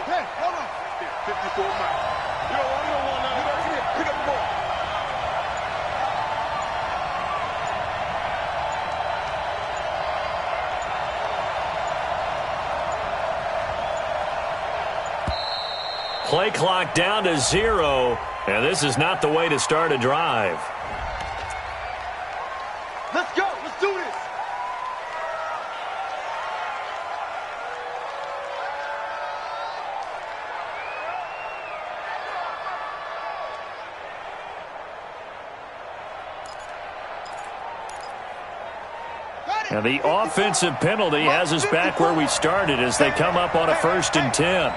Hey, hold on. 54 miles. You don't want none. Come here. Pick up the ball. Play clock down to 0, and this is not the way to start a drive. Let's go. Let's do this. And the offensive penalty has us back where we started as they come up on a 1st and 10.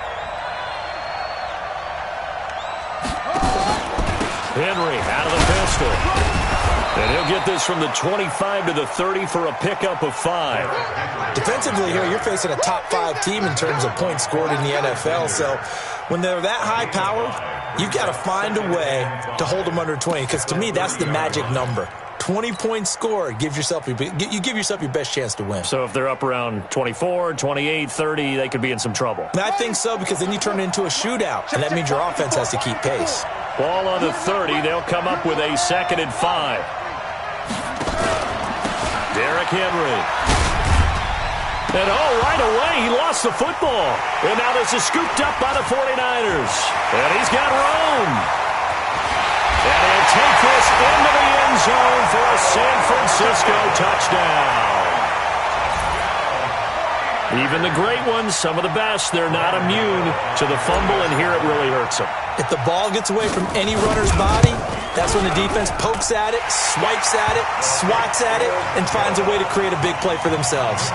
Henry out of the pistol. And he'll get this from the 25 to the 30 for a pickup of 5. Defensively here, you're facing a top 5 team in terms of points scored in the NFL. So when they're that high powered, you've got to find a way to hold them under 20. Because to me, that's the magic number. 20 points scored, you give yourself your best chance to win. So if they're up around 24, 28, 30, they could be in some trouble. And I think so, because then you turn it into a shootout, and that means your offense has to keep pace. Ball on the 30. They'll come up with a 2nd and 5. Derrick Henry. And right away, he lost the football. And now this is scooped up by the 49ers. And he's got room. And he'll take this into the end zone for a San Francisco touchdown. Even the great ones, some of the best, they're not immune to the fumble, and here it really hurts them. If the ball gets away from any runner's body, that's when the defense pokes at it, swipes at it, swats at it, and finds a way to create a big play for themselves.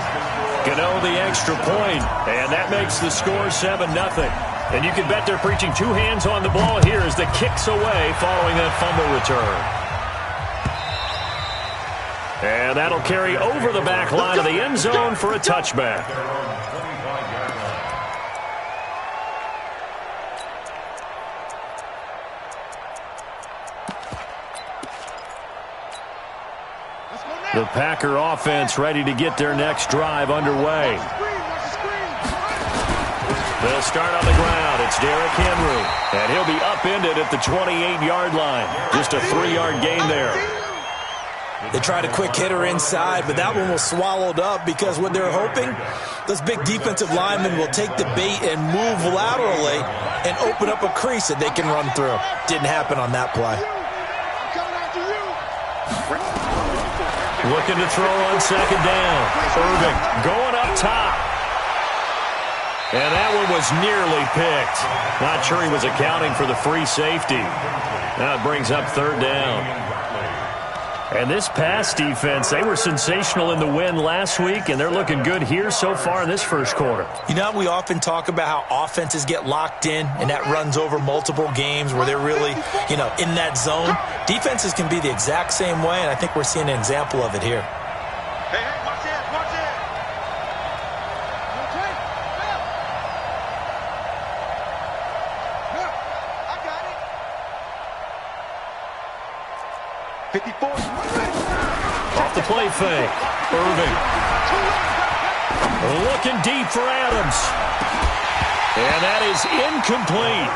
Gano the extra point, and that makes the score 7-0. And you can bet they're preaching 2 hands on the ball here as the kick's away following that fumble return. And that'll carry over the back line of the end zone for a touchback. The Packer offense ready to get their next drive underway. They'll start on the ground. It's Derrick Henry. And he'll be upended at the 28-yard line. Just a 3-yard gain there. They tried a quick hitter inside, but that one was swallowed up because what they're hoping, those big defensive linemen will take the bait and move laterally and open up a crease that they can run through. Didn't happen on that play. Looking to throw on 2nd down. Irving going up top. And that one was nearly picked. Not sure he was accounting for the free safety. Now it brings up 3rd down. And this pass defense, they were sensational in the win last week, and they're looking good here so far in this first quarter. You know, we often talk about how offenses get locked in, and that runs over multiple games where they're really, in that zone. Defenses can be the exact same way, and I think we're seeing an example of it here. Hey, watch it, watch it. Okay, I got it. 54. Off the play fake. Irving. Looking deep for Adams. And that is incomplete.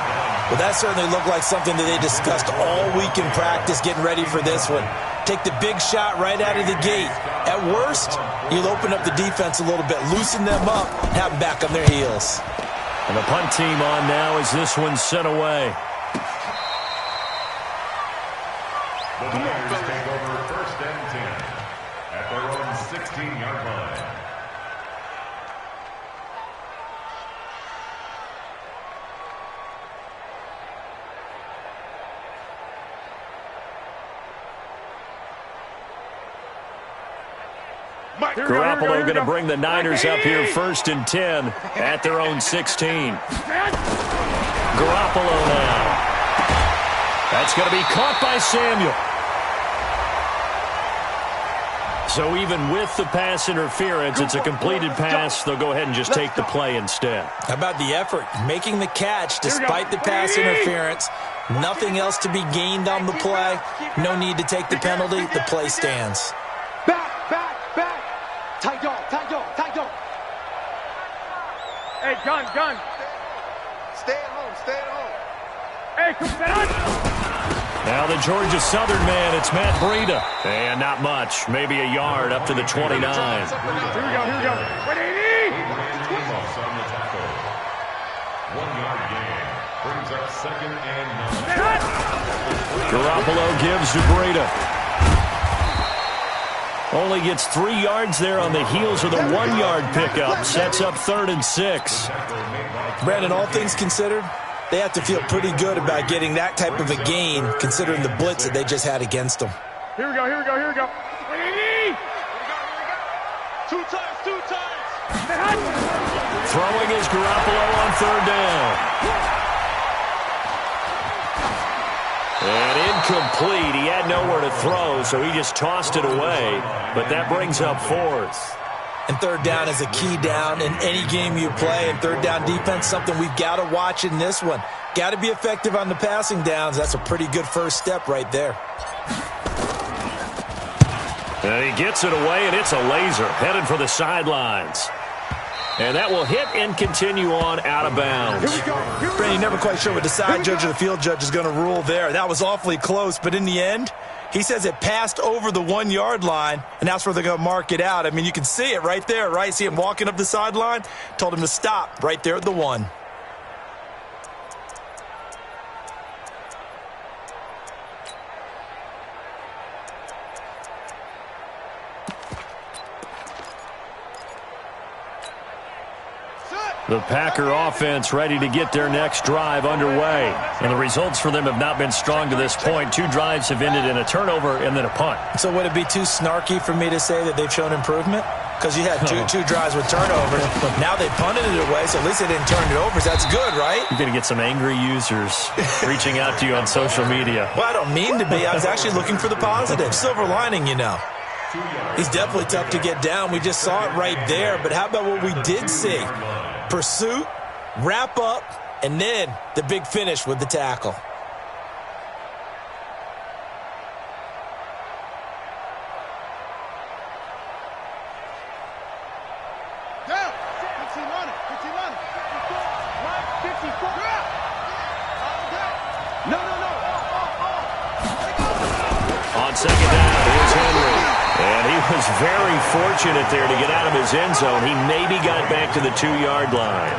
Well, that certainly looked like something that they discussed all week in practice getting ready for this one. Take the big shot right out of the gate. At worst, you'll open up the defense a little bit, loosen them up, have them back on their heels. And the punt team on now as this one's sent away. The Bears take over 1st and 10 at their own 16-yard line. Garoppolo going to bring the Niners up here 1st and 10 at their own 16. Garoppolo now. That's going to be caught by Samuel. So even with the pass interference, it's a completed pass. They'll go ahead and just take the play instead. How about the effort? Making the catch despite the pass interference. Nothing else to be gained on the play. No need to take the penalty. The play stands. Back, back, back. Tight dog, tight dog, tight dog. Hey, gun. Stay at home. Stay at home. Now the Georgia Southern man, it's Matt Breida. And not much, maybe a yard up to the 29. Here we go. 1 yard gain. Brings up 2nd and 9. Garoppolo gives to Breida. Only gets 3 yards there on the heels of the 1-yard pickup. Sets up 3rd and 6. Brandon, all things considered, they have to feel pretty good about getting that type of a gain, considering the blitz that they just had against them. Here we go. Two times. Throwing is Garoppolo on 3rd down. And incomplete. He had nowhere to throw, so he just tossed it away. But that brings up 4th. And 3rd down is a key down in any game you play. And 3rd down defense, something we've got to watch in this one. Got to be effective on the passing downs. That's a pretty good first step right there. And he gets it away, and it's a laser headed for the sidelines. And that will hit and continue on out of bounds. Brandon, never quite sure what the side judge or the field judge is going to rule there. That was awfully close, but in the end, he says it passed over the 1-yard line, and that's where they're going to mark it out. I mean, you can see it right there, right? See him walking up the sideline? Told him to stop right there at the 1. The Packer offense ready to get their next drive underway. And the results for them have not been strong to this point. 2 drives have ended in a turnover and then a punt. So would it be too snarky for me to say that they've shown improvement? Because you had two drives with turnovers. Now they punted it away, so at least they didn't turn it over. So that's good, right? You're going to get some angry users reaching out to you on social media. Well, I don't mean to be. I was actually looking for the positive. Silver lining, you know. He's definitely tough to get down. We just saw it right there. But how about what we did see? Pursuit, wrap up, and then the big finish with the tackle. Down. 15 on it. 54. No. On 2nd down, here's Henry. And he was very fortunate there to get out of his end zone. He maybe got back to the 2-yard line.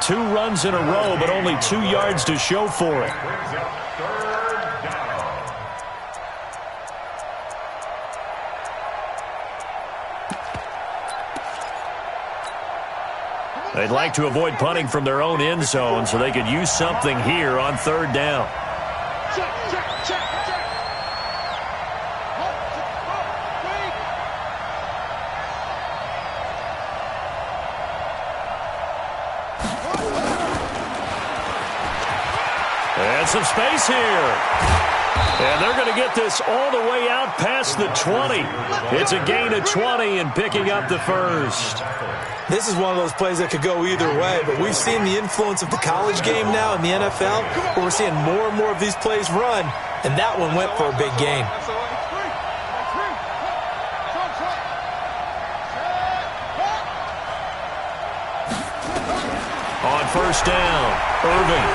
2 runs in a row, but only 2 yards to show for it. They'd like to avoid punting from their own end zone so they could use something here on 3rd down. Check. And some space here. And they're going to get this all the way out past the 20. It's a gain of 20 and picking up the 1st. This is one of those plays that could go either way, but we've seen the influence of the college game now in the NFL, where we're seeing more and more of these plays run, and that one went for a big gain. On 1st down, Irving.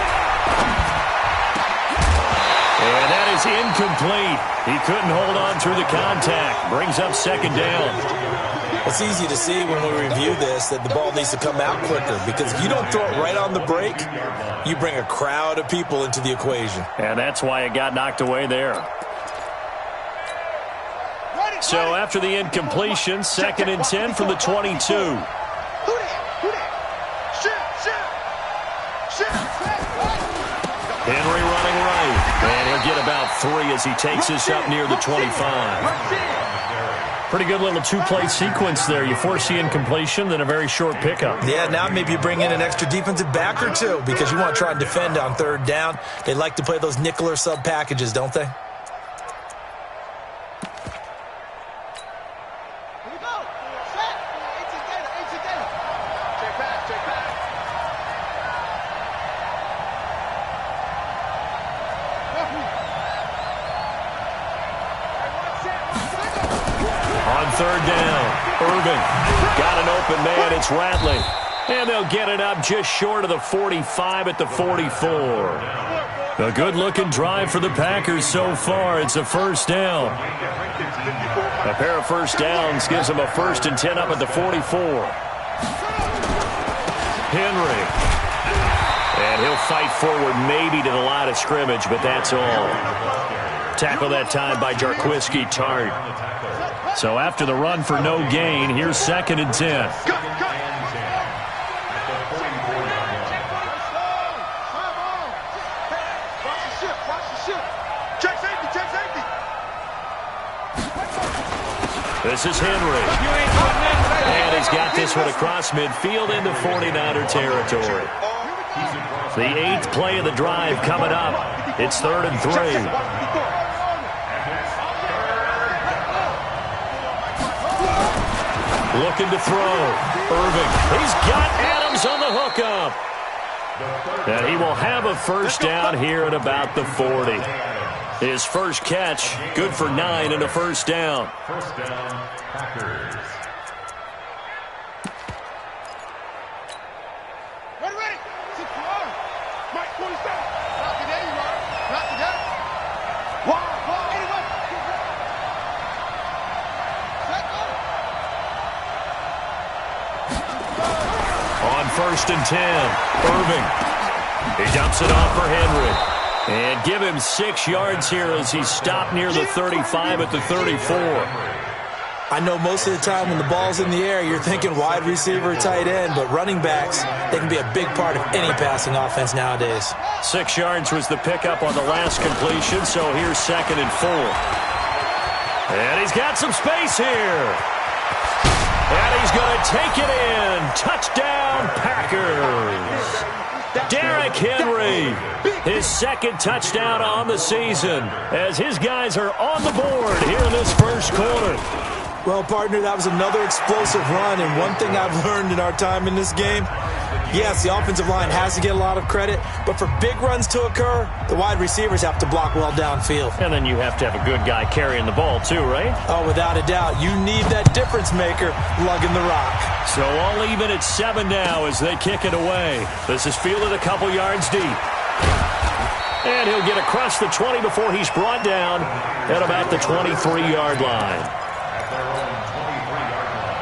And that is incomplete. He couldn't hold on through the contact. Brings up 2nd down. It's easy to see when we review this that the ball needs to come out quicker, because if you don't throw it right on the break, you bring a crowd of people into the equation. And that's why it got knocked away there. So after the incompletion, 2nd and 10 from the 22. Henry running right, and he'll get about 3 as he takes this up near the 25. Pretty good little 2-play sequence there. You force the incompletion, then a very short pickup. Yeah, now maybe you bring in an extra defensive back or 2 because you want to try and defend on 3rd down. They like to play those nickel or sub packages, don't they? On 3rd down, Irving got an open man. It's Ratley. And they'll get it up just short of the 45 at the 44. A good-looking drive for the Packers so far. It's a first down. A pair of first downs gives them a 1st and 10 up at the 44. Henry. And he'll fight forward maybe to the line of scrimmage, but that's all. Tackle that time by Jarquiski Tart. So after the run for no gain, here's 2nd and 10. This is Henry. And he's got this one across midfield into 49er territory. The 8th play of the drive coming up. It's 3rd and 3. Looking to throw. Irving. He's got Adams on the hookup. And he will have a first down here at about the 40. His first catch, good for 9 and a first down. First down, Packers. Ready. Mike, 27. Not today, you are. Not today. Whoa, anyway. On 1st and 10, Irving. He dumps it off for Henry. And give him 6 yards here as he stopped near the 35 at the 34. I know most of the time when the ball's in the air, you're thinking wide receiver, tight end, but running backs, they can be a big part of any passing offense nowadays. 6 yards was the pickup on the last completion, so here's 2nd and 4. And he's got some space here. And he's going to take it in. Touchdown, Packers. Derrick Henry, his 2nd touchdown on the season as his guys are on the board here in this first quarter. Well, partner, that was another explosive run, and one thing I've learned in our time in this game, yes, the offensive line has to get a lot of credit, but for big runs to occur, the wide receivers have to block well downfield. And then you have to have a good guy carrying the ball too, right? Oh, without a doubt. You need that difference maker lugging the rock. So all even at 7 now as they kick it away. This is fielded a couple yards deep. And he'll get across the 20 before he's brought down at about the 23-yard line. At their own 23-yard line.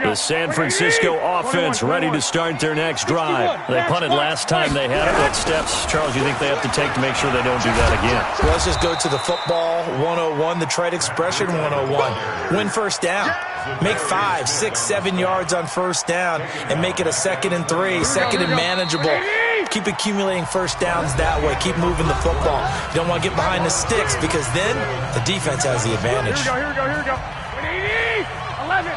The San Francisco offense ready to start their next drive. They punted last time they had it. What steps, Charles, you think they have to take to make sure they don't do that again? Well, let's just go to the football 101, the trade expression 101. Win first down. Make 5, 6, 7 yards on first down and make it a 2nd and 3, 2nd and manageable. Keep accumulating first downs that way. Keep moving the football. You don't want to get behind the sticks because then the defense has the advantage. Here we go. 11.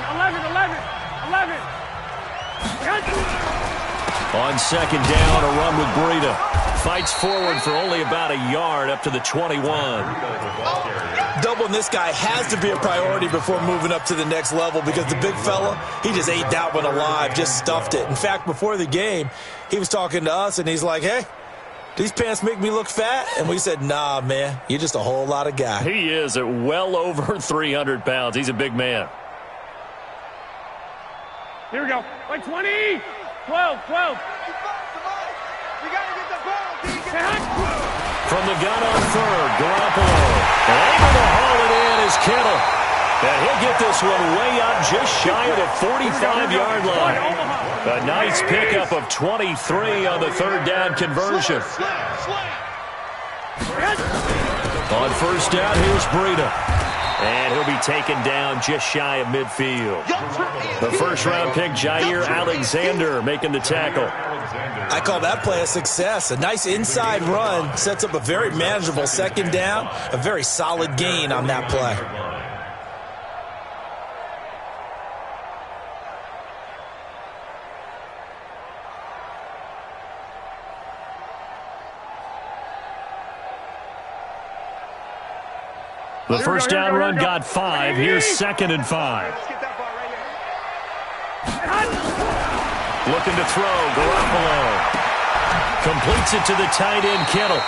On 2nd down, a run with Breida. Fights forward for only about a yard up to the 21. Doubling this guy has to be a priority before moving up to the next level because the big fella, he just ate that one alive, just stuffed it. In fact, before the game, he was talking to us, and he's like, hey, these pants make me look fat? And we said, nah, man, you're just a whole lot of guy. He is at well over 300 pounds. He's a big man. Here we go. Like 20. 12. We got to get the ball. From the gun on 3rd, Garoppolo. Able to haul it in is Kittle. And he'll get this one way up just shy of the 45-yard line. A nice pickup of 23 on the 3rd down conversion. On 1st down, here's Breida. And he'll be taken down just shy of midfield. The 1st-round pick, Jair Alexander, making the tackle. I call that play a success. A nice inside run sets up a very manageable 2nd down, a very solid gain on that play. The first down run got 5. Here's 2nd and 5. Looking to throw, Garoppolo. Completes it to the tight end, Kittle.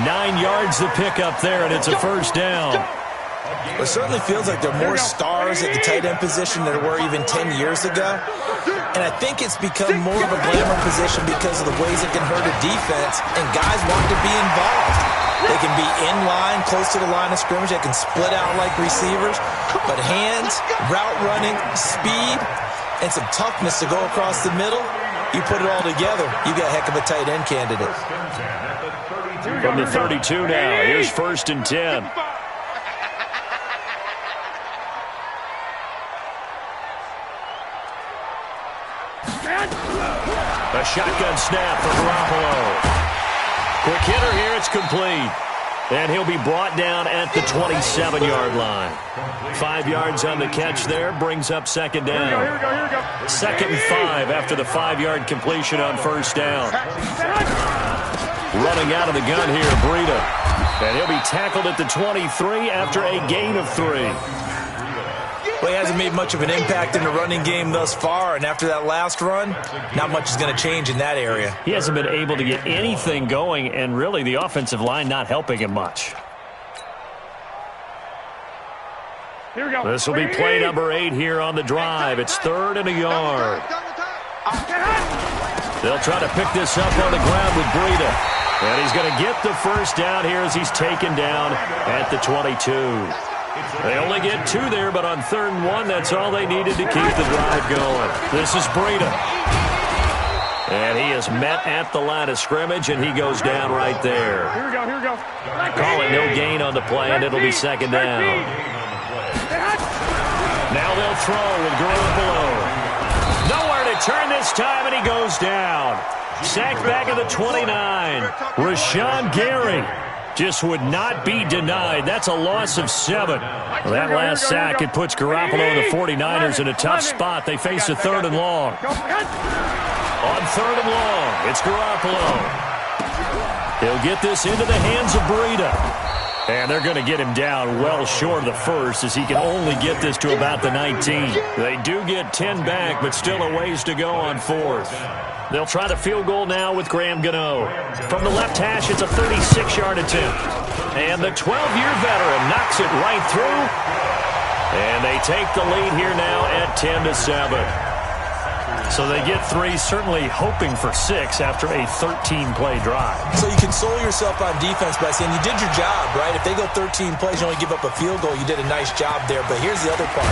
9 yards the pickup there, and it's a first down. It certainly feels like there are more stars at the tight end position than there were even 10 years ago. And I think it's become more of a glamour position because of the ways it can hurt a defense, and guys want to be involved. They can be in line, close to the line of scrimmage. They can split out like receivers. But hands, route running, speed, and some toughness to go across the middle, you put it all together, you got a heck of a tight end candidate. From the 32 now, here's 1st and 10. A shotgun snap for Garoppolo. Quick hitter here, it's complete. And he'll be brought down at the 27-yard line. 5 yards on the catch there, brings up 2nd down. Here we go. 2nd and 5 after the 5-yard completion on 1st down. Running out of the gun here, Breida. And he'll be tackled at the 23 after a gain of 3. Well, he hasn't made much of an impact in the running game thus far, and after that last run, not much is going to change in that area. He hasn't been able to get anything going, and really the offensive line not helping him much. Here we go. This will be play number 8 here on the drive. It's 3rd and a yard. They'll try to pick this up on the ground with Breida. And he's going to get the first down here as he's taken down at the 22. They only get 2 there, but on 3rd and 1, that's all they needed to keep the drive going. This is Breida. And he is met at the line of scrimmage, and he goes down right there. Here we go. Call it no gain on the play, and it'll be 2nd down. Now they'll throw with Garoppolo. Nowhere to turn this time, and he goes down. Sacked back at the 29. Rashawn Gary just would not be denied. That's a loss of 7. That last sack, it puts Garoppolo and the 49ers in a tough spot. They face a 3rd and long. On 3rd and long, it's Garoppolo. He'll get this into the hands of Breida. And they're going to get him down well short of the 1st as he can only get this to about the 19. They do get 10 back, but still a ways to go on 4th. They'll try the field goal now with Graham Gano. From the left hash, it's a 36-yard attempt. And the 12-year veteran knocks it right through. And they take the lead here now at 10-7. So they get 3, certainly hoping for 6 after a 13-play drive. So you console yourself on defense by saying you did your job, right? If they go 13 plays, you only give up a field goal, you did a nice job there. But here's the other part.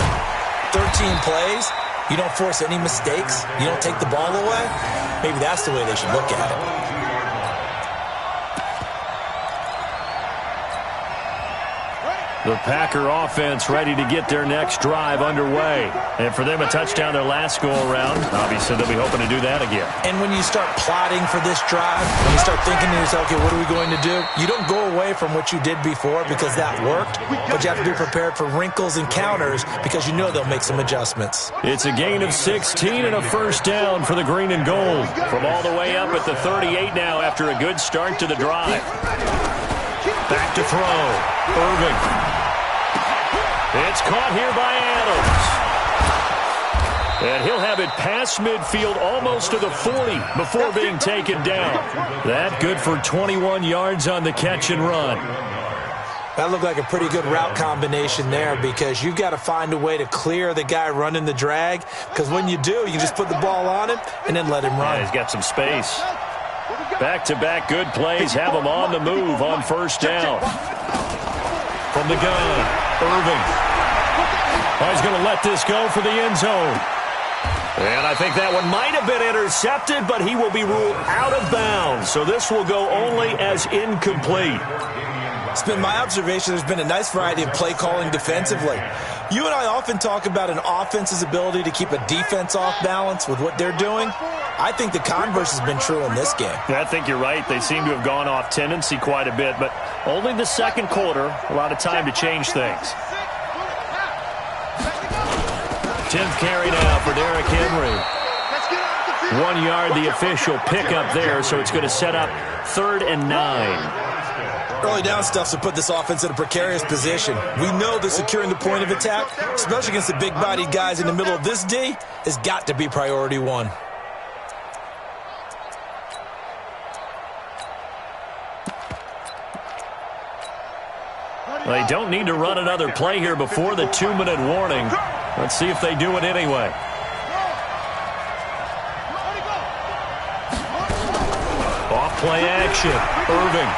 13 plays, you don't force any mistakes, you don't take the ball away. Maybe that's the way they should look at it. The Packer offense ready to get their next drive underway. And for them, a touchdown their last go-around. Obviously, they'll be hoping to do that again. And when you start plotting for this drive, when you start thinking to yourself, okay, what are we going to do? You don't go away from what you did before because that worked, but you have to be prepared for wrinkles and counters because you know they'll make some adjustments. It's a gain of 16 and a first down for the green and gold. From all the way up at the 38 now after a good start to the drive. Back to throw. Irving. It's caught here by Adams. And he'll have it past midfield almost to the 40 before being taken down. That good for 21 yards on the catch and run. That looked like a pretty good route combination there because you've got to find a way to clear the guy running the drag because when you do, you just put the ball on him and then let him run. Yeah, he's got some space. Back-to-back good plays have him on the move on first down. From the gun, Irving. Oh, he's going to let this go for the end zone. And I think that one might have been intercepted, but he will be ruled out of bounds. So this will go only as incomplete. It's been my observation there's been a nice variety of play calling defensively. You and I often talk about an offense's ability to keep a defense off balance with what they're doing. I think the converse has been true in this game. I think you're right. They seem to have gone off tendency quite a bit, but only the second quarter, a lot of time to change things. 10th carry now for Derrick Henry. 1 yard, the official pickup there, so it's going to set up 3rd and 9. Early down stuff to put this offense in a precarious position. We know that securing the point of attack, especially against the big-bodied guys in the middle of this D, has got to be priority 1. They don't need to run another play here before the 2-minute warning. Let's see if they do it anyway. Off play action. Irving.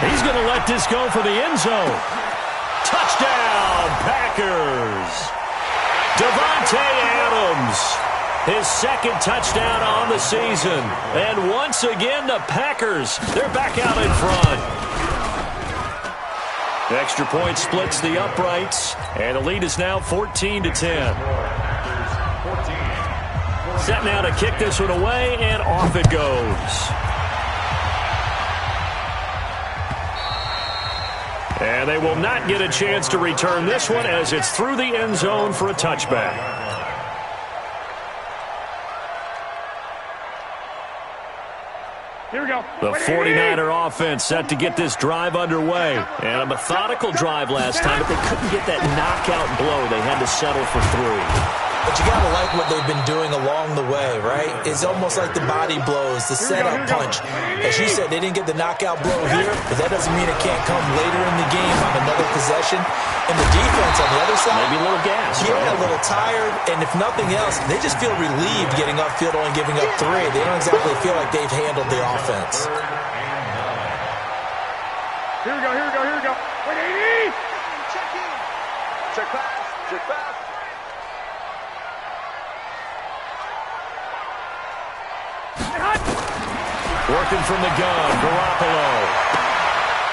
He's going to let this go for the end zone. Touchdown, Packers. Davante Adams. His second touchdown on the season. And once again, the Packers, they're back out in front. The extra point splits the uprights, and the lead is now 14-10. Set now to kick this one away, and off it goes. And they will not get a chance to return this one as it's through the end zone for a touchback. Here we go. The 49er offense set to get this drive underway. And a methodical drive last time, but they couldn't get that knockout blow. They had to settle for 3. But you got to like what they've been doing along the way, right? It's almost like the body blows, the setup punch. As you said, they didn't get the knockout blow here, but that doesn't mean it can't come later in the game on another possession. And the defense on the other side, maybe a little gas. Yeah, right? A little tired. And if nothing else, they just feel relieved getting upfield, only giving up 3. They don't exactly feel like they've handled the offense. Here we go, here we go, here we go. 180! Check in. Check pass, check pass. Working from the gun, Garoppolo.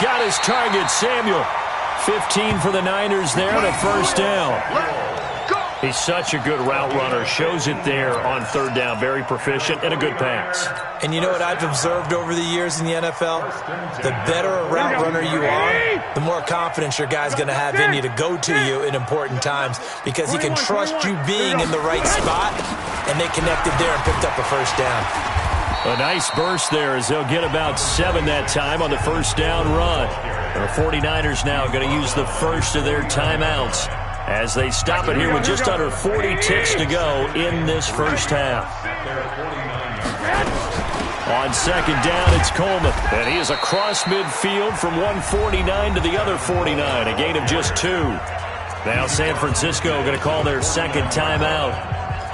Got his target, Samuel. 15 for the Niners there and a first down. He's such a good route runner. Shows it there on third down. Very proficient and a good pass. And you know what I've observed over the years in the NFL? The better a route runner you are, the more confidence your guy's going to have in you to go to you in important times because he can trust you being in the right spot, and they connected there and picked up a first down. A nice burst there as they'll get about 7 that time on the first down run. The 49ers now going to use the first of their timeouts as they stop it here with just under 40 ticks to go in this first half. On second down, it's Coleman. And he is across midfield from 149 to the other 49, a gain of just 2. Now San Francisco going to call their second timeout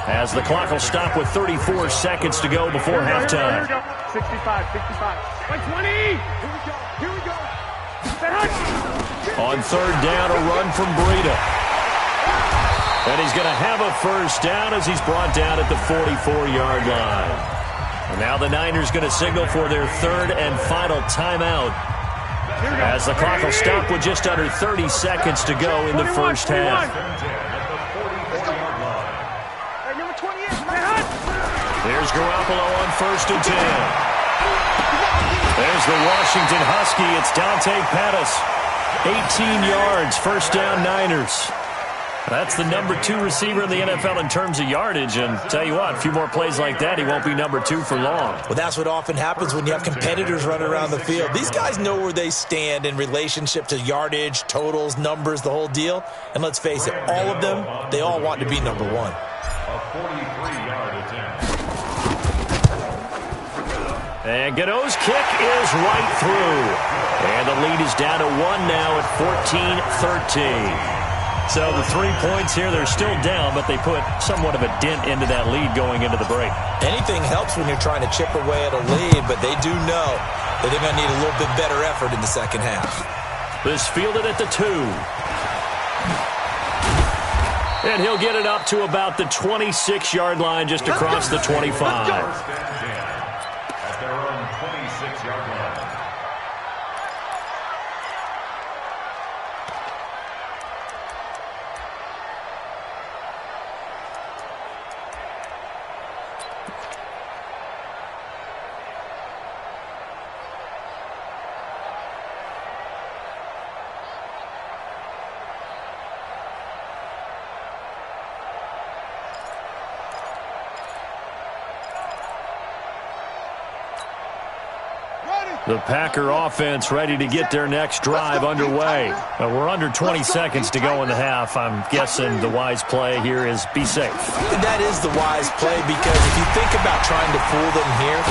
as the clock will stop with 34 seconds to go before halftime. 65, 65. 120! Here we go. On third down, a run from Breida. And he's going to have a first down as he's brought down at the 44-yard line. And now the Niners going to signal for their third and final timeout as the clock will stop with just under 30 seconds to go in the first half. There's Garoppolo on first and 10. There's the Washington Husky. It's Dante Pettis. 18 yards, first down Niners. That's the number 2 receiver in the NFL in terms of yardage. And tell you what, a few more plays like that, he won't be number 2 for long. Well, that's what often happens when you have competitors running around the field. These guys know where they stand in relationship to yardage, totals, numbers, the whole deal. And let's face it, all of them, they all want to be number 1. A 43-yard attempt. And Godot's kick is right through. And the lead is down to 1 now at 14-13. So the 3 points here, they're still down, but they put somewhat of a dent into that lead going into the break. Anything helps when you're trying to chip away at a lead, but they do know that they're going to need a little bit better effort in the second half. This fielded at the 2. And he'll get it up to about the 26-yard line just across the 25. At their own 26-yard line. The Packer offense ready to get their next drive underway. We're under 20 seconds to go in the half. I'm guessing the wise play here is be safe. That is the wise play because if you think about trying to fool them here,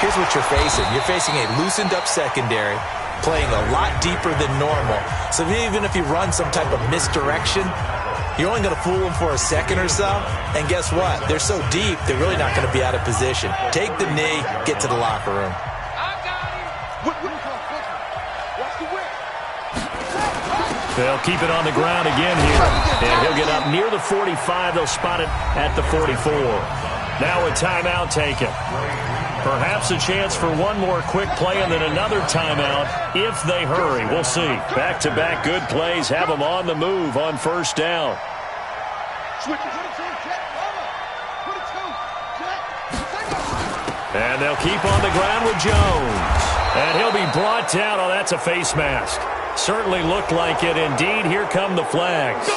here's what you're facing. You're facing a loosened up secondary. playing a lot deeper than normal. So even if you run some type of misdirection, you're only going to fool them for a second or so. And guess what? They're so deep, they're really not going to be out of position. Take the knee, get to the locker room. They'll keep it on the ground again here. And he'll get up near the 45. They'll spot it at the 44. Now a timeout taken. Perhaps a chance for one more quick play and then another timeout if they hurry. We'll see. Back-to-back good plays have them on the move on first down. And they'll keep on the ground with Jones. And he'll be brought down. Oh, that's a face mask. Certainly looked like it. Indeed, here come the flags.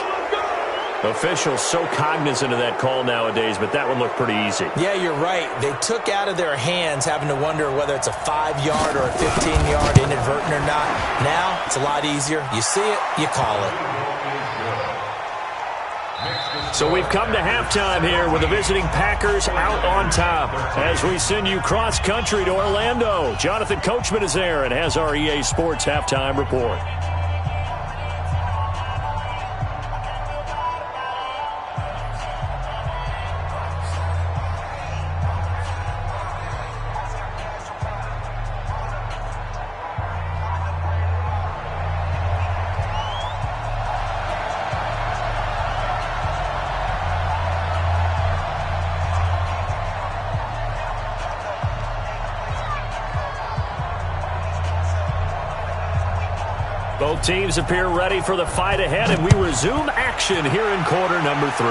Officials so cognizant of that call nowadays, but that one looked pretty easy. Yeah, you're right. They took out of their hands having to wonder whether it's a 5-yard or a 15-yard inadvertent or not. Now, it's a lot easier. You see it, you call it. So we've come to halftime here with the visiting Packers out on top. As we send you cross-country to Orlando, Jonathan Coachman is there and has our EA Sports halftime report. Both teams appear ready for the fight ahead, and we resume action here in quarter number 3.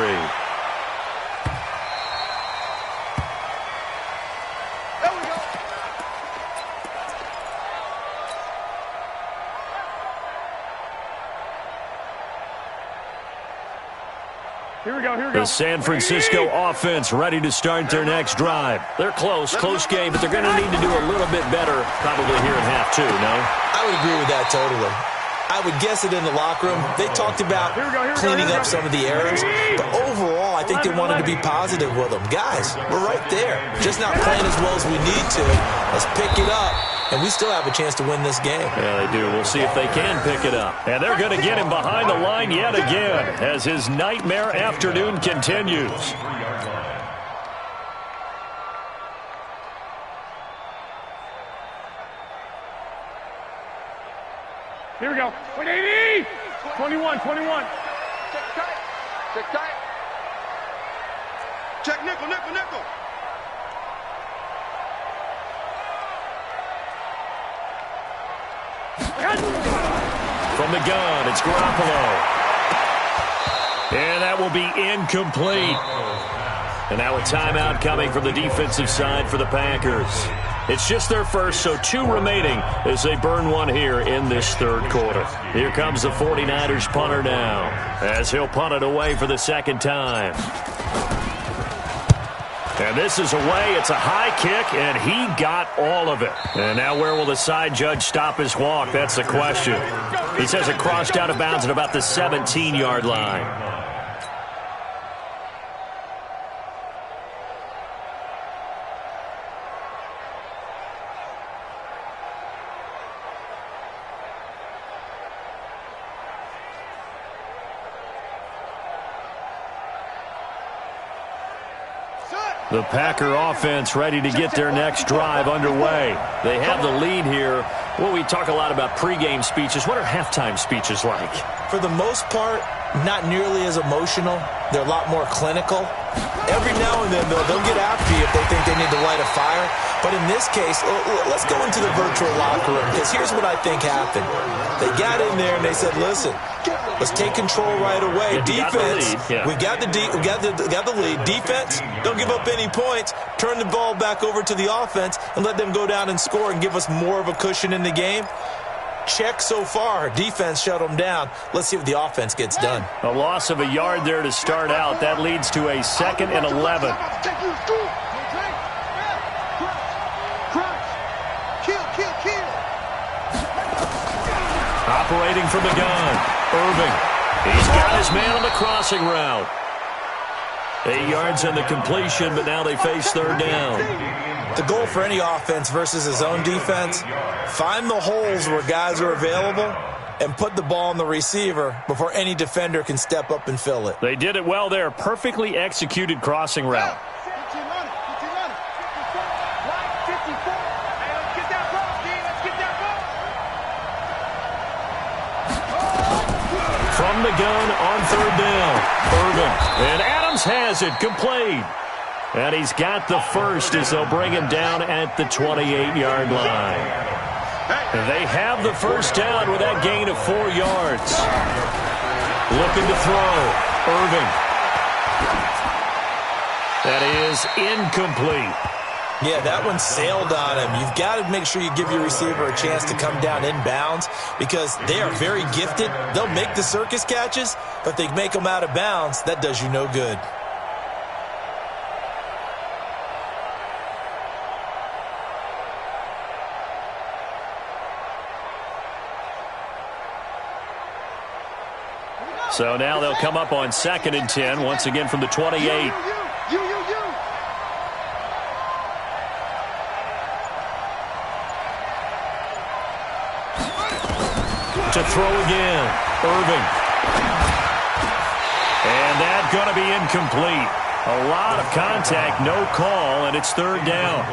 There we go. Here we go, here we go. The San Francisco offense ready to start their next drive. They're close game, but they're going to need to do a little bit better probably here in half 2, no? I would agree with that totally. I would guess it in the locker room. They talked about cleaning up some of the errors, but overall, I think they wanted to be positive with them. Guys, we're right there. Just not playing as well as we need to. Let's pick it up, and we still have a chance to win this game. Yeah, they do. We'll see if they can pick it up. And they're going to get him behind the line yet again as his nightmare afternoon continues. Here we go. 180! 21. Check tight. Check tight. Check nickel. From the gun, it's Garoppolo. And that will be incomplete. And now a timeout coming from the defensive side for the Packers. It's just their first, so 2 remaining as they burn one here in this third quarter. Here comes the 49ers punter now as he'll punt it away for the second time. And this is away. It's a high kick, and he got all of it. And now where will the side judge stop his walk? That's the question. He says it crossed out of bounds at about the 17-yard line. The Packer offense ready to get their next drive underway. They have the lead here. Well, we talk a lot about pregame speeches. What are halftime speeches like? For the most part, not nearly as emotional. They're a lot more clinical. Every now and then, they'll get after you if they think they need to light a fire. But in this case, let's go into the virtual locker room, because here's what I think happened. They got in there and they said, listen, let's take control right away. Defense, we got the lead. Defense, don't give up any points. Turn the ball back over to the offense and let them go down and score and give us more of a cushion in the game. Check so far. Defense shut them down. Let's see what the offense gets done. A loss of a yard there to start out. That leads to a 2nd and 11. Operating from the gun, Irving. He's got his man on the crossing route. 8 yards on the completion, but now they face third down. The goal for any offense versus his own defense, find the holes where guys are available and put the ball on the receiver before any defender can step up and fill it. They did it well there. Perfectly executed crossing route. From the gun on third down, Irvin. And Adams has it, complete. And he's got the first as they'll bring him down at the 28-yard line. And they have the first down with that gain of 4 yards. Looking to throw, Irvin. That is incomplete. Yeah, that one sailed on him. You've got to make sure you give your receiver a chance to come down inbounds because they are very gifted. They'll make the circus catches, but if they make them out of bounds, that does you no good. So now they'll come up on 2nd and 10, once again from the 28. To throw again, Irving. And that's going to be incomplete. A lot of contact, no call, and it's third down.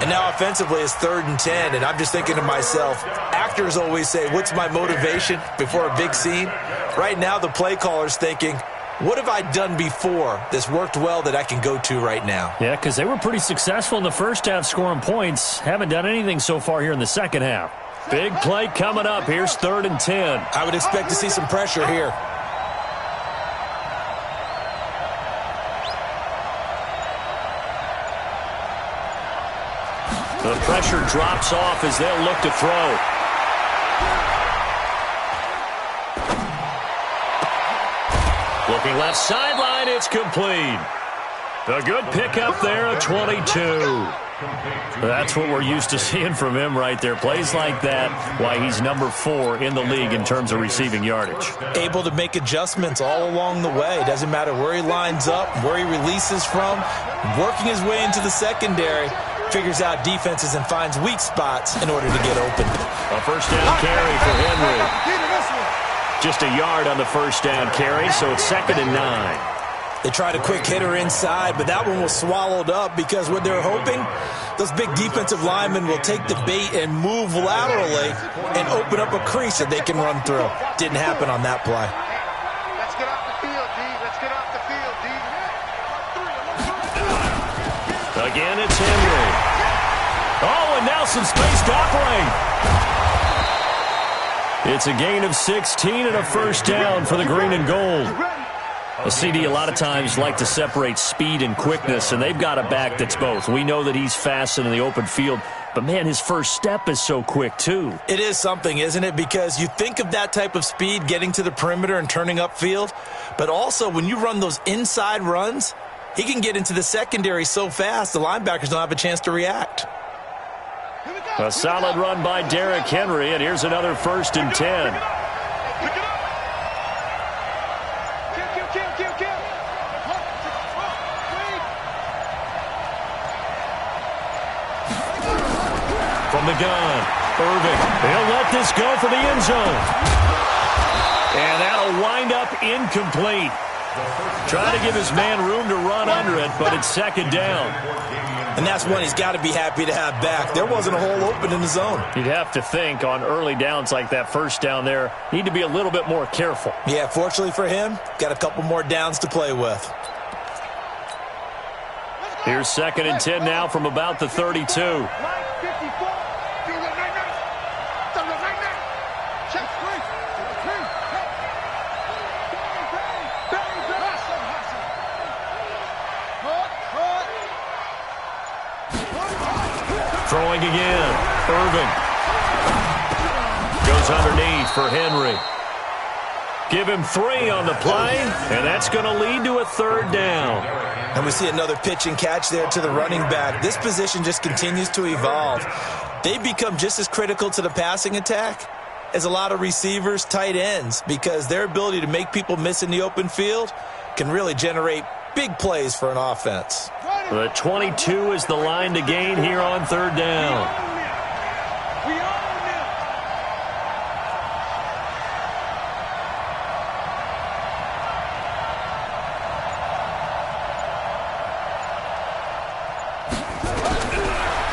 And now offensively it's 3rd and 10, and I'm just thinking to myself, actors always say, what's my motivation before a big scene? Right now the play caller's thinking, what have I done before that's worked well that I can go to right now? Yeah, because they were pretty successful in the first half scoring points. Haven't done anything so far here in the second half. Big play coming up. Here's 3rd and 10. I would expect to see some pressure here. The pressure drops off as they'll look to throw. Looking left sideline, it's complete. A good pickup there at 22. That's what we're used to seeing from him right there. Plays like that, why he's number 4 in the league in terms of receiving yardage. Able to make adjustments all along the way. Doesn't matter where he lines up, where he releases from. Working his way into the secondary, figures out defenses and finds weak spots in order to get open. A first down carry for Henry. Just a yard on the first down carry, so it's 2nd and 9. They tried a quick hitter inside, but that one was swallowed up because what they're hoping, those big defensive linemen will take the bait and move laterally and open up a crease that they can run through. Didn't happen on that play. Let's get off the field, D. Let's get off the field, D. Again, it's Henry. Oh, and now some space to operate. It's a gain of 16 and a first down for the green and gold. A CD a lot of times like to separate speed and quickness, and they've got a back that's both. We know that he's fast in the open field, but, man, his first step is so quick, too. It is something, isn't it? Because you think of that type of speed getting to the perimeter and turning upfield, but also when you run those inside runs, he can get into the secondary so fast the linebackers don't have a chance to react. A solid run by Derrick Henry, and here's another 1st and 10. From the gun, Irving. He'll let this go for the end zone. And that'll wind up incomplete. Trying to give his man room to run under it, but it's 2nd down. And that's one he's got to be happy to have back. There wasn't a hole open in the zone. You'd have to think on early downs like that first down there, need to be a little bit more careful. Yeah, fortunately for him, got a couple more downs to play with. Here's 2nd and 10 now from about the 32. Throwing again, Irving. Goes underneath for Henry. Give him 3 on the play, and that's going to lead to a 3rd down. And we see another pitch and catch there to the running back. This position just continues to evolve. They become just as critical to the passing attack as a lot of receivers, tight ends, because their ability to make people miss in the open field can really generate Big plays for an offense. The 22 is the line to gain here on third down.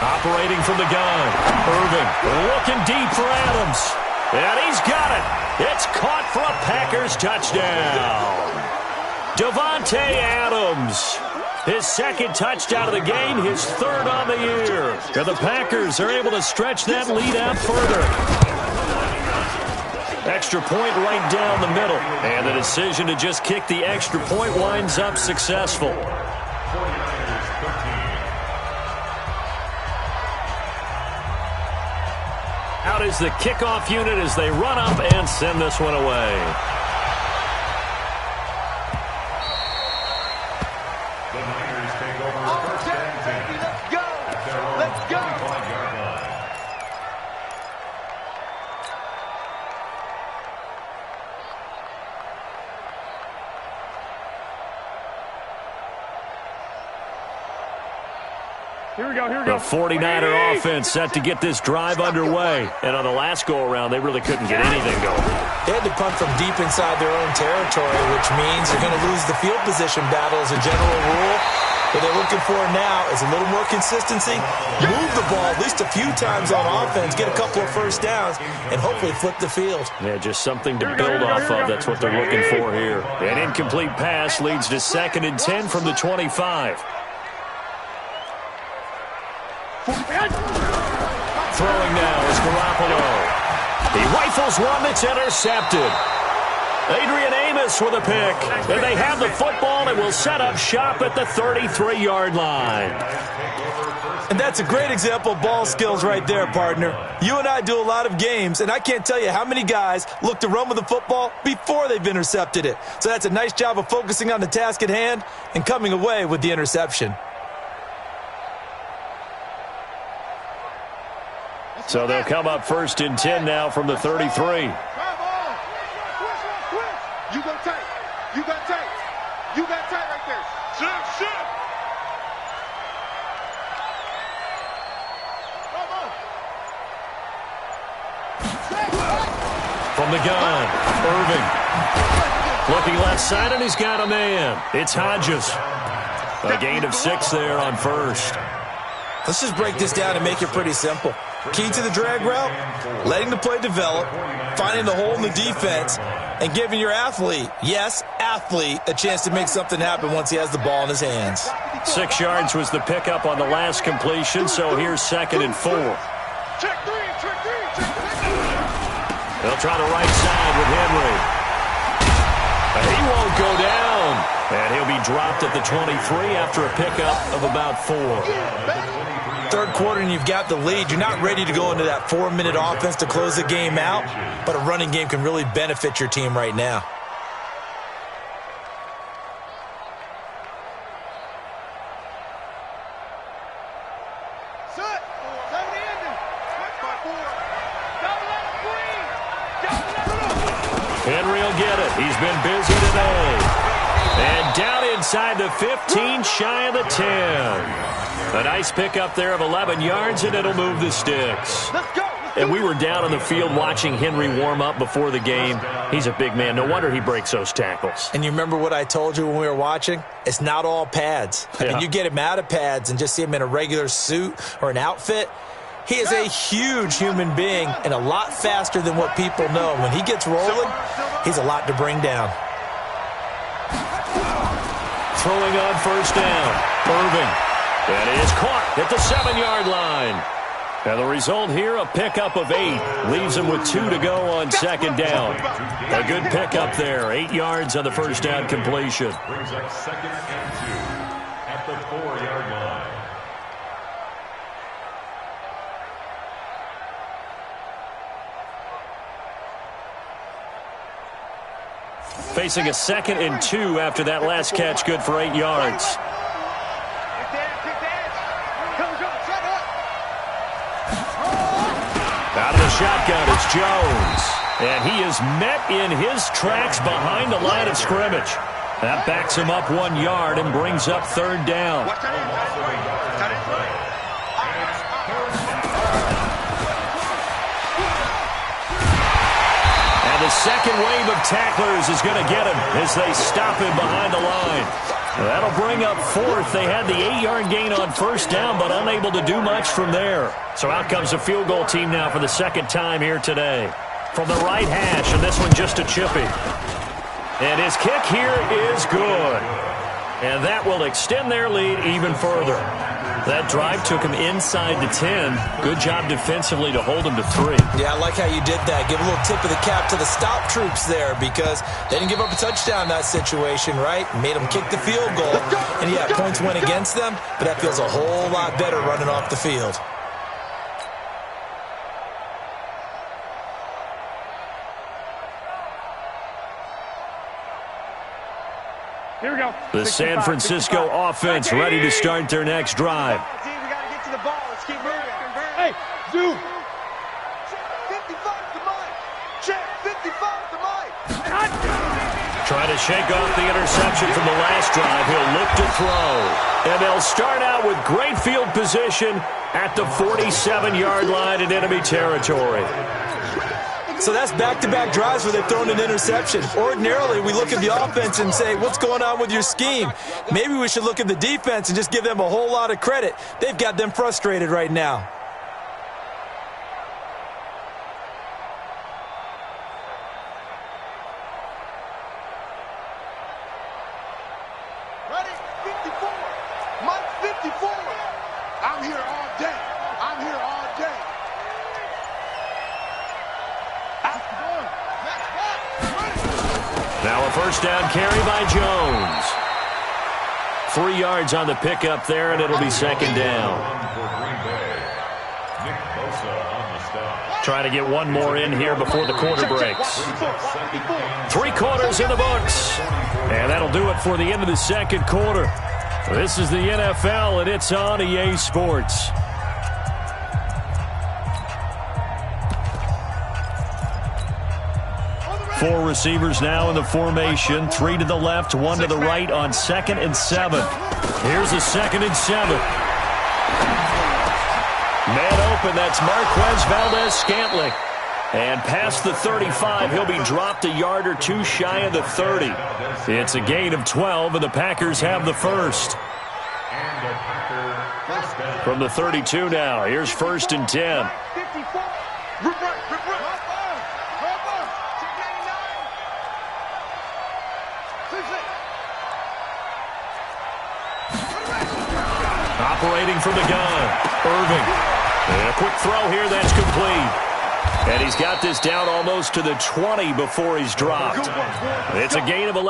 Operating from the gun. Irvin looking deep for Adams. And he's got it. It's caught for a Packers touchdown. Davante Adams. His second touchdown of the game, his third on the year. And the Packers are able to stretch that lead out further. Extra point right down the middle. And the decision to just kick the extra point winds up successful. Out is the kickoff unit as they run up and send this one away. The Niners take over first and 10. Let's go. At their own Let's go. 25-yard line. Here we go, here we The go. 49er offense set to get this drive underway. And on the last go-around, they really couldn't get anything going. They had to punt from deep inside their own territory, which means they're going to lose the field position battle as a general rule. What they're looking for now is a little more consistency, move the ball at least a few times on offense, get a couple of first downs, and hopefully flip the field. Yeah, just something to build off of. That's what they're looking for here. An incomplete pass leads to 2nd and 10 from the 25. Throwing now is Garoppolo. He rifles one that's intercepted. Adrian Amos with a pick. And they have the football and will set up shop at the 33-yard line. And that's a great example of ball skills right there, partner. You and I do a lot of games, and I can't tell you how many guys look to run with the football before they've intercepted it. So that's a nice job of focusing on the task at hand and coming away with the interception. So they'll come up 1st and 10 now from the 33. Come on. You got tight. You got tight. You got tight right there. Shit. Come on. From the gun, Irving. Looking left side, and he's got a man. It's Hodges. A gain of 6 there on 1st. Let's just break this down and make it pretty simple. Key to the drag route, letting the play develop, finding the hole in the defense, and giving your athlete, yes, athlete, a chance to make something happen once he has the ball in his hands. 6 yards was the pickup on the last completion, so here's 2nd and 4. Check three. They'll try the right side with Henry. He won't go down. And he'll be dropped at the 23 after a pickup of about 4. Third quarter and you've got the lead. You're not ready to go into that 4-minute offense to close the game out, but a running game can really benefit your team right now. Henry will get it. He's been busy today. And down inside the 15, shy of the 10. A nice pickup there of 11 yards, and it'll move the sticks. And we were down on the field watching Henry warm up before the game. He's a big man. No wonder he breaks those tackles. And you remember what I told you when we were watching? It's not all pads. I mean, you get him out of pads and just see him in a regular suit or an outfit. He is a huge human being and a lot faster than what people know. When he gets rolling, he's a lot to bring down. Throwing on 1st down, Irving. And it is caught at the 7-yard line. And the result here, a pickup of 8. Leaves him with 2 to go on 2nd down. A good pickup there. 8 yards on the 1st down completion. Brings up 2nd and 2 at the 4-yard line. Facing a 2nd and 2 after that last catch, good for 8 yards. Out of the shotgun, it's Jones. And he is met in his tracks behind the line of scrimmage. That backs him up 1 yard and brings up 3rd down. And the second wave of tacklers is going to get him as they stop him behind the line. That'll bring up 4th. They had the 8-yard gain on 1st down, but unable to do much from there. So out comes the field goal team now for the 2nd time here today. From the right hash, and this one just a chippy. And his kick here is good. And that will extend their lead even further. That drive took him inside the 10. Good job defensively to hold him to 3. Yeah, I like how you did that. Give a little tip of the cap to the stop troops there because they didn't give up a touchdown in that situation, right? Made them kick the field goal. And yeah, points went against them, but that feels a whole lot better running off the field. Here we go. The San Francisco offense ready to start their next drive. We got to get to the ball. Let's keep moving. Hey, Zoo. Check 55 to Mike. Check 55 to Mike. Trying to shake off the interception from the last drive. He'll look to throw. And they'll start out with great field position at the 47-yard line in enemy territory. So that's back-to-back drives where they've thrown an interception. Ordinarily, we look at the offense and say, what's going on with your scheme? Maybe we should look at the defense and just give them a whole lot of credit. They've got them frustrated right now. Ready? 54. Mike 54. I'm here all day. I'm here all day. Now a 1st down carry by Jones. 3 yards on the pickup there, and it'll be 2nd down. Trying to get one more in here before the quarter breaks. 3 quarters in the books. And that'll do it for the end of the 2nd quarter. This is the NFL, and it's on EA Sports. Four receivers now in the formation. 3 to the left, 1 to the right on 2nd and 7. Here's a 2nd and 7. Man open, that's Marquez Valdez-Scantling. And past the 35, he'll be dropped a yard or 2 shy of the 30. It's a gain of 12, and the Packers have the first. From the 32 now, here's 1st and 10. Operating from the gun, Irving. And a quick throw here, that's complete. And he's got this down almost to the 20 before he's dropped. It's a gain of 11.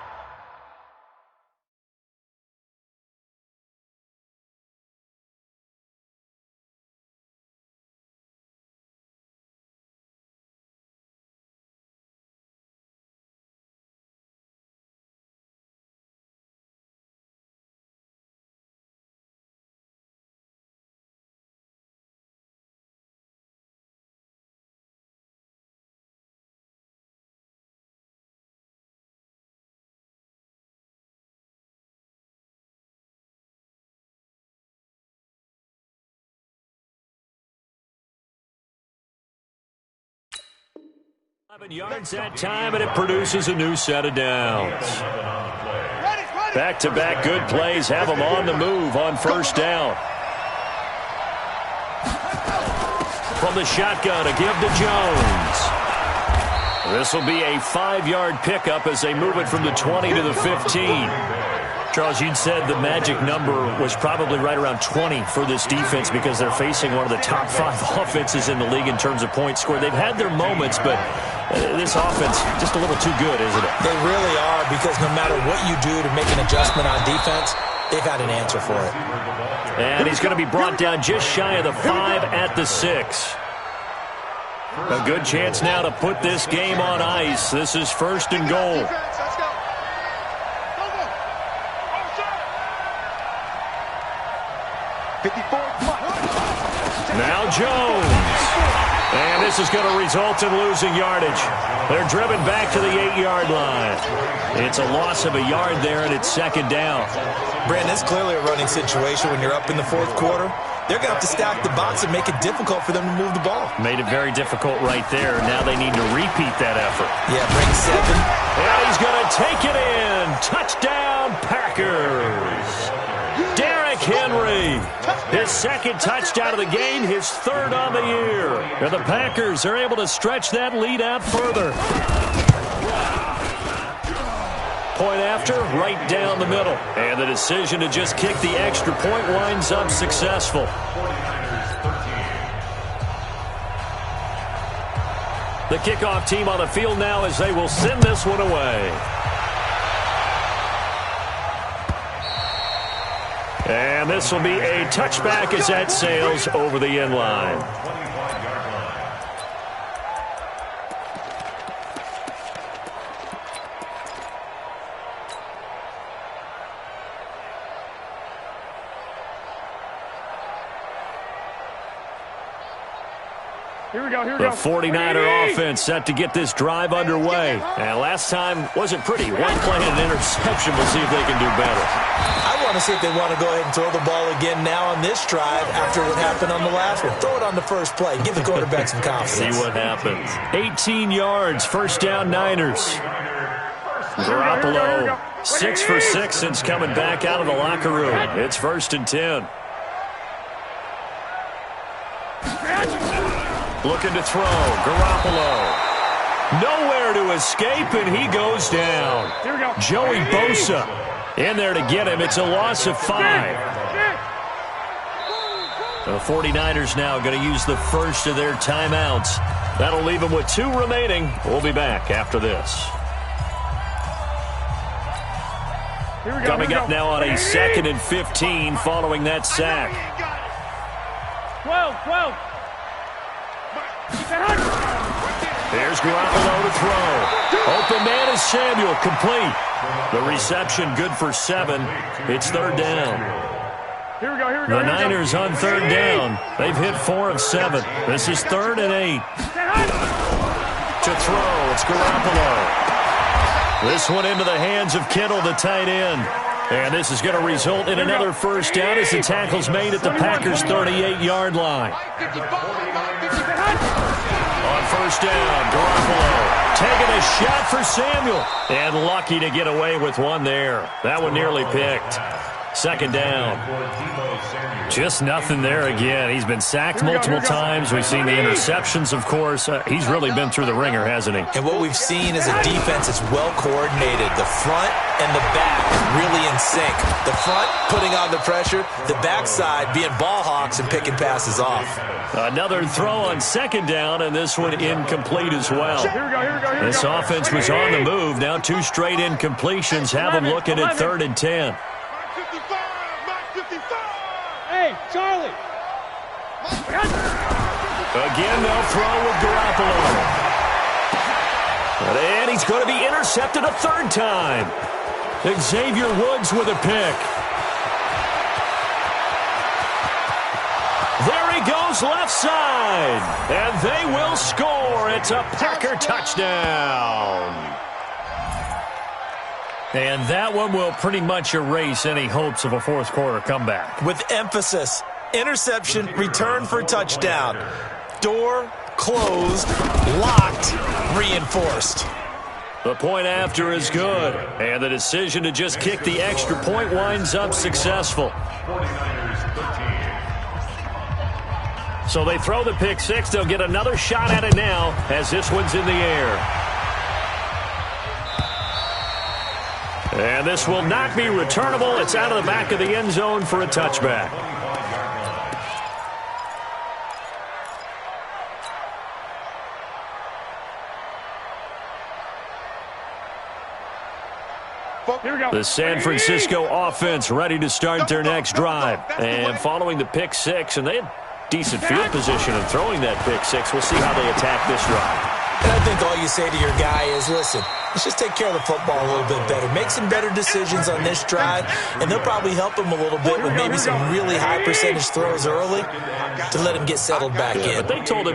Yards that time, and it produces a new set of downs. Back-to-back good plays have them on the move on 1st down. From the shotgun, a give to Jones. This will be a 5-yard pickup as they move it from the 20 to the 15. Charles, you'd said the magic number was probably right around 20 for this defense because they're facing one of the top 5 offenses in the league in terms of points scored. They've had their moments, but this offense just a little too good, isn't it? They really are, because no matter what you do to make an adjustment on defense, they've had an answer for it. And he's going to be brought down just shy of the 5 at the 6. A good chance now to put this game on ice. This is 1st and goal. Now Jones. And this is going to result in losing yardage. They're driven back to the 8-yard line. It's a loss of a yard there, and it's second down. Brandon, it's clearly a running situation when you're up in the fourth quarter. They're going to have to stack the box and make it difficult for them to move the ball. Made it very difficult right there. Now they need to repeat that effort. Yeah, bring 7. And he's going to take it in. Touchdown, Packers. Derrick Henry, his second touchdown of the game, his third on the year. And the Packers are able to stretch that lead out further. Point after, right down the middle. And the decision to just kick the extra point winds up successful. The kickoff team on the field now as they will send this one away. And this will be a touchback as that sails over the end line. Here we go, here we The go. 49er offense set to get this drive underway. And last time wasn't pretty. One play and an interception. We'll see if they can do better. I want to see if they want to go ahead and throw the ball again now on this drive after what happened on the last one. Throw it on the first play. Give the quarterback some confidence. See what happens. 18 yards, first down Niners. Garoppolo, 6 for 6 since coming back out of the locker room. It's 1st and 10. Looking to throw. Garoppolo. Nowhere to escape, and he goes down. Joey Bosa in there to get him. It's a loss of 5. The 49ers now going to use the first of their timeouts. That'll leave them with 2 remaining. We'll be back after this. Coming up now on a 2nd and 15 following that sack. 12. Here's Garoppolo to throw. Open man is Samuel, complete. The reception good for 7. It's 3rd down. Here we go. The Niners on 3rd down. They've hit 4 of 7. This is 3rd and 8. To throw, it's Garoppolo. This one into the hands of Kittle, the tight end. And this is going to result in another first down as the tackle's made at the Packers' 38-yard line. On first down, Garoppolo taking a shot for Samuel. And lucky to get away with one there. That one nearly picked. 2nd down. Just nothing there again. He's been sacked multiple times. We've seen the interceptions, of course. He's really been through the ringer, hasn't he? And what we've seen is a defense that's well coordinated. The front and the back really in sync. The front putting on the pressure, the backside being ball hawks and picking passes off. Another throw on 2nd down, and this one incomplete as well. This offense was on the move. Now 2 straight incompletions have them looking at 3rd and 10. Hey, Charlie. Again, they'll throw with Garoppolo. And he's going to be intercepted a 3rd time. Xavier Woods with a pick. There he goes left side. And they will score. It's a Packer touchdown. And that one will pretty much erase any hopes of a fourth quarter comeback. With emphasis, interception, return for touchdown. Door closed, locked, reinforced. The point after is good. And the decision to just kick the extra point winds up successful. So they throw the pick 6. They'll get another shot at it now as this one's in the air. And this will not be returnable. It's out of the back of the end zone for a touchback. The San Francisco offense ready to start their next drive. And following the pick 6, and they had decent field position in throwing that pick 6. We'll see how they attack this drive. And I think all you say to your guy is, listen, let's just take care of the football a little bit better. Make some better decisions on this drive, and they'll probably help him a little bit with maybe some really high percentage throws early to let him get settled back in. But they told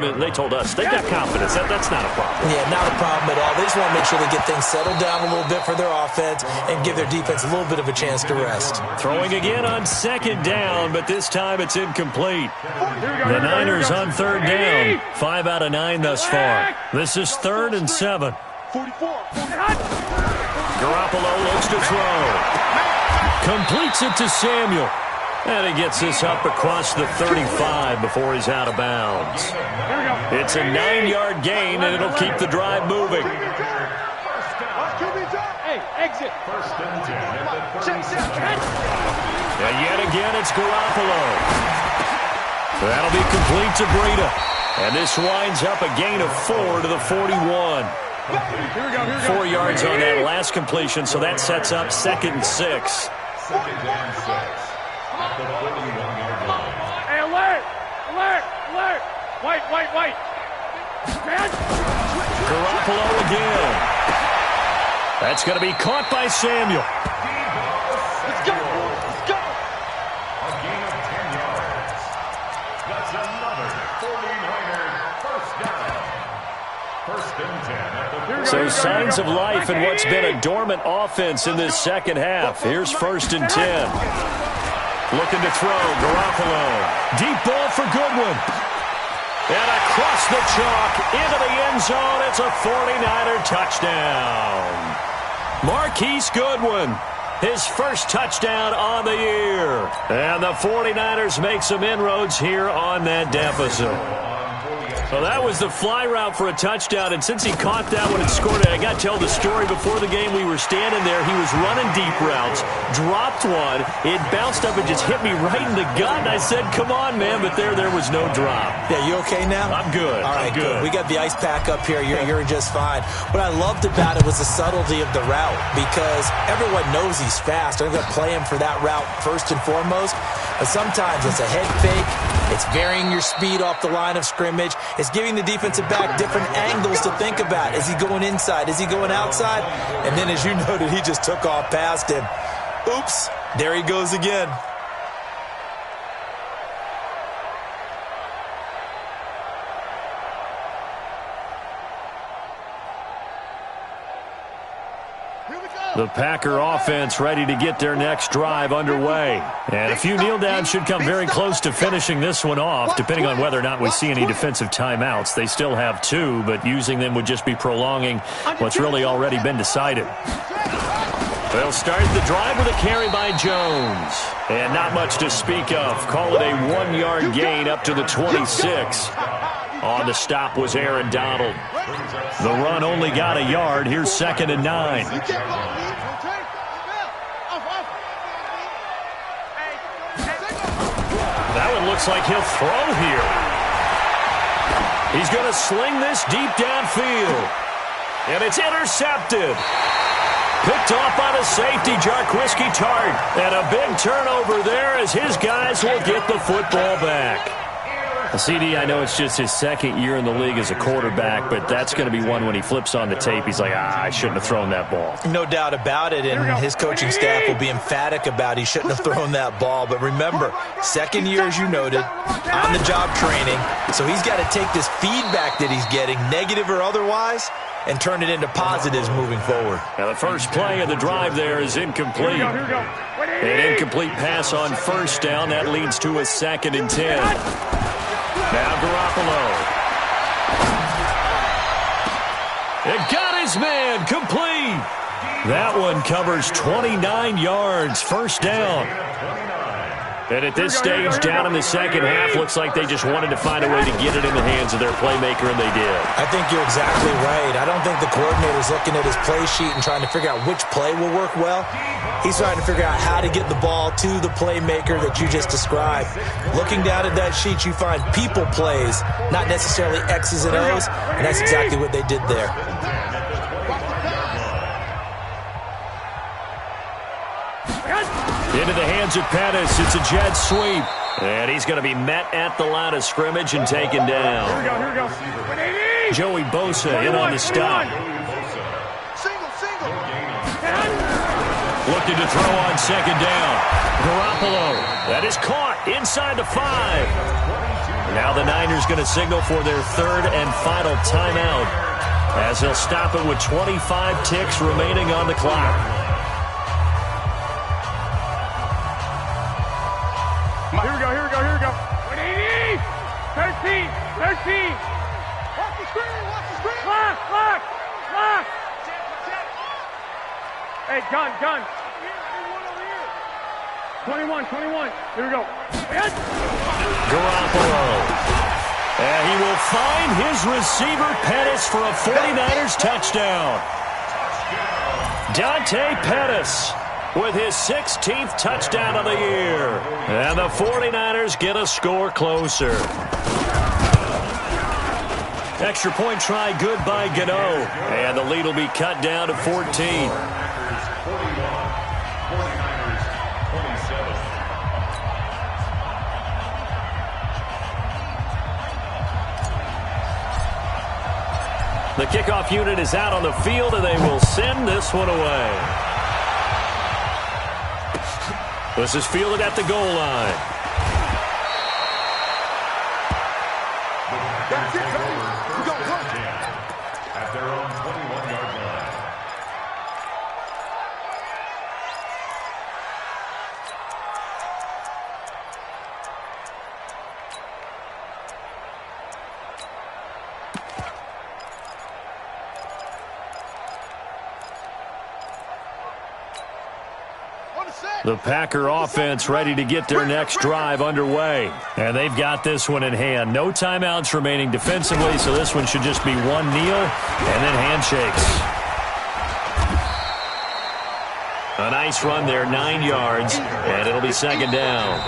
us, they got confidence. That's not a problem. Yeah, not a problem at all. They just want to make sure they get things settled down a little bit for their offense and give their defense a little bit of a chance to rest. Throwing again on second down, but this time it's incomplete. The Niners on third down. 5 out of 9 thus far. This is 3rd and 7. 44. Garoppolo looks to throw. Completes it to Samuel. And he gets this up across the 35 before he's out of bounds. It's a 9-yard gain, and it'll keep the drive moving. Hey, exit. First and 10 at the 36. And yet again, it's Garoppolo. That'll be complete to Breida. And this winds up a gain of 4 to the 41. 4 yards on that last completion, so that sets up 2nd and 6. 2nd and 6 at the 41-yard line. Hey, alert! Alert! Alert! White! Garoppolo again. That's going to be caught by Samuel. Let's go! Let's go! A gain of 10 yards. That's another 49ers first down. First and 10 at the 40. So signs of life in what's been a dormant offense in this second half. Here's 1st and 10. Looking to throw, Garoppolo. Deep ball for Goodwin. And across the chalk, into the end zone, it's a 49er touchdown. Marquise Goodwin, his first touchdown on the year. And the 49ers make some inroads here on that deficit. So that was the fly route for a touchdown, and since he caught that one and scored it, I got to tell the story. Before the game, we were standing there. He was running deep routes, dropped one. It bounced up and just hit me right in the gut, and I said, come on, man, but there was no drop. Yeah, you okay now? I'm good. All right, I'm good. We got the ice pack up here. You're just fine. What I loved about it was the subtlety of the route, because everyone knows he's fast. They're going to play him for that route first and foremost. But sometimes it's a head fake. It's varying your speed off the line of scrimmage. It's giving the defensive back different angles to think about. Is he going inside? Is he going outside? And then, as you noted, he just took off past him. Oops, there he goes again. The Packer offense ready to get their next drive underway. And a few kneel downs should come very close to finishing this one off, depending on whether or not we see any defensive timeouts. They still have 2, but using them would just be prolonging what's really already been decided. They'll start the drive with a carry by Jones. And not much to speak of. Call it a 1-yard gain up to the 26. On the stop was Aaron Donald. The run only got a yard. Here's 2nd and 9. That one looks like he'll throw here. He's going to sling this deep downfield. And it's intercepted. Picked off by the safety, Jarquiski Tart. And a big turnover there as his guys will get the football back. CD, I know it's just his 2nd year in the league as a quarterback, but that's going to be one when he flips on the tape. He's like, I shouldn't have thrown that ball. No doubt about it, and his coaching staff will be emphatic about he shouldn't have thrown that ball. But remember, 2nd year, as you noted, on-the-job training, so he's got to take this feedback that he's getting, negative or otherwise, and turn it into positives moving forward. Now the first play of the drive there is incomplete. An incomplete pass on 1st down. That leads to a 2nd and 10. Now Garoppolo. It got his man complete. That one covers 29 yards. 1st down. And at this stage, down in the second half, looks like they just wanted to find a way to get it in the hands of their playmaker, and they did. I think you're exactly right. I don't think the coordinator's looking at his play sheet and trying to figure out which play will work well. He's trying to figure out how to get the ball to the playmaker that you just described. Looking down at that sheet, you find people plays, not necessarily X's and O's, and that's exactly what they did there. Into the hands of Pettis. It's a jet sweep. And he's going to be met at the line of scrimmage and taken down. Here we go. Joey Bosa in on the stop. Looking to throw on second down. Garoppolo. That is caught inside the 5. Now the Niners going to signal for their third and final timeout as they'll stop it with 25 ticks remaining on the clock. Here we go. 180. 13. Watch the screen. Lock. Hey, gun. 21. Here we go. Garoppolo. And he will find his receiver, Pettis, for a 49ers touchdown. Dante Pettis with his 16th touchdown of the year. And the 49ers get a score closer. Extra point try good by Gano. And the lead will be cut down to 14. 49ers 27. The kickoff unit is out on the field, and they will send this one away. This is fielded at the goal line. That's it, baby. We got one. At their own 21-yard line. The Packer offense ready to get their next drive underway. And they've got this one in hand. No timeouts remaining defensively, so this one should just be one kneel and then handshakes. A nice run there, 9 yards, and it'll be second down.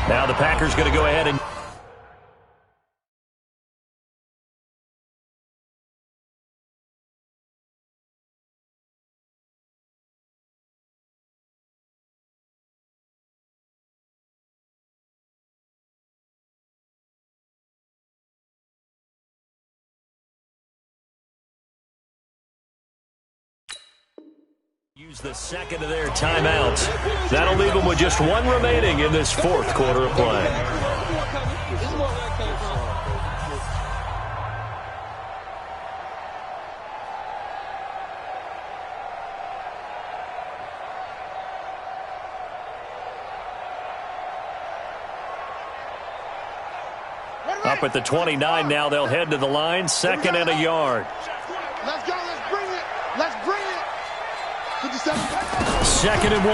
Now the Packers going to go ahead and... use the second of their timeouts. That'll leave them with just one remaining in this fourth quarter of play. Up at the 29 now, they'll head to the line, second and a yard. Let's go. Let's bring it. 57. Second and 1.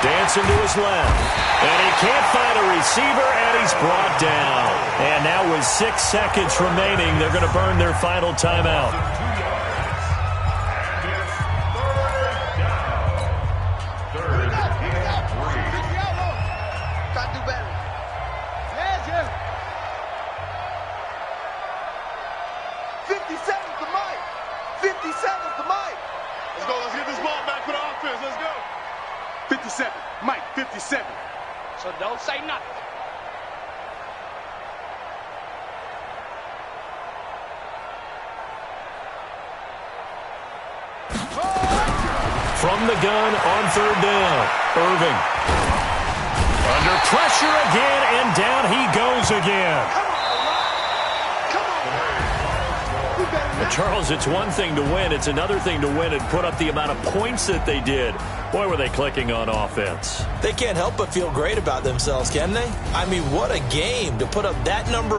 Dancing to his left. And he can't find a receiver, and he's brought down. And now with 6 seconds remaining, they're going to burn their final timeout. So don't say nothing. From the gun on third down, Irving. Under pressure again, and down he goes again. Well, Charles, it's one thing to win. It's another thing to win and put up the amount of points that they did. Boy, were they clicking on offense. They can't help but feel great about themselves, can they? I mean, what a game to put up that number.